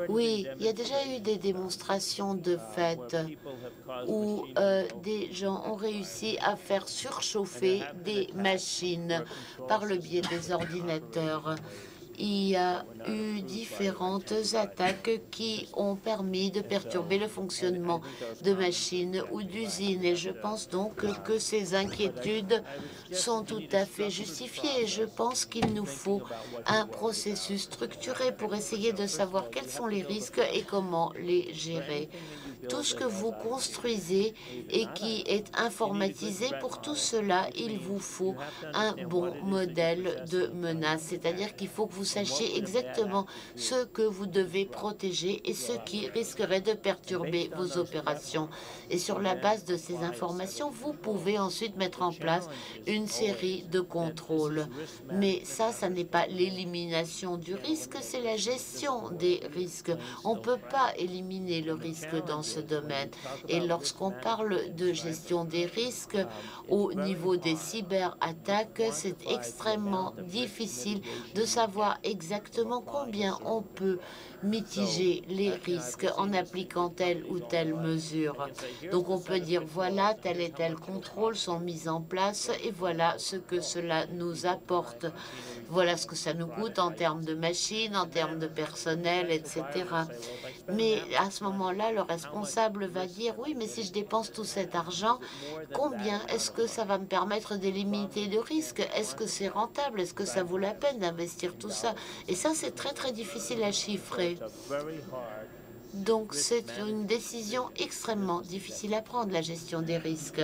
Oui, il y a déjà eu des démonstrations de fait où des gens ont réussi à faire surchauffer des machines par le biais des ordinateurs. Il y a eu différentes attaques qui ont permis de perturber le fonctionnement de machines ou d'usines. Et je pense donc que ces inquiétudes sont tout à fait justifiées. Je pense qu'il nous faut un processus structuré pour essayer de savoir quels sont les risques et comment les gérer. Tout ce que vous construisez et qui est informatisé, pour tout cela, il vous faut un bon modèle de menace. C'est-à-dire qu'il faut que vous sachiez exactement ce que vous devez protéger et ce qui risquerait de perturber vos opérations. Et sur la base de ces informations, vous pouvez ensuite mettre en place une série de contrôles. Mais ça n'est pas l'élimination du risque, c'est la gestion des risques. On ne peut pas éliminer le risque dans ce domaine. Et lorsqu'on parle de gestion des risques au niveau des cyberattaques, c'est extrêmement difficile de savoir exactement combien on peut mitiger les risques en appliquant telle ou telle mesure. Donc on peut dire voilà, tel et tel contrôle sont mis en place et voilà ce que cela nous apporte. Voilà ce que ça nous coûte en termes de machines, en termes de personnel, etc. Mais à ce moment-là, le responsable va dire oui, mais si je dépense tout cet argent, combien est-ce que ça va me permettre d'éliminer de risques? Est-ce que c'est rentable? Est-ce que ça vaut la peine d'investir tout ça? Et ça, c'est très très difficile à chiffrer. Donc c'est une décision extrêmement difficile à prendre, la gestion des risques.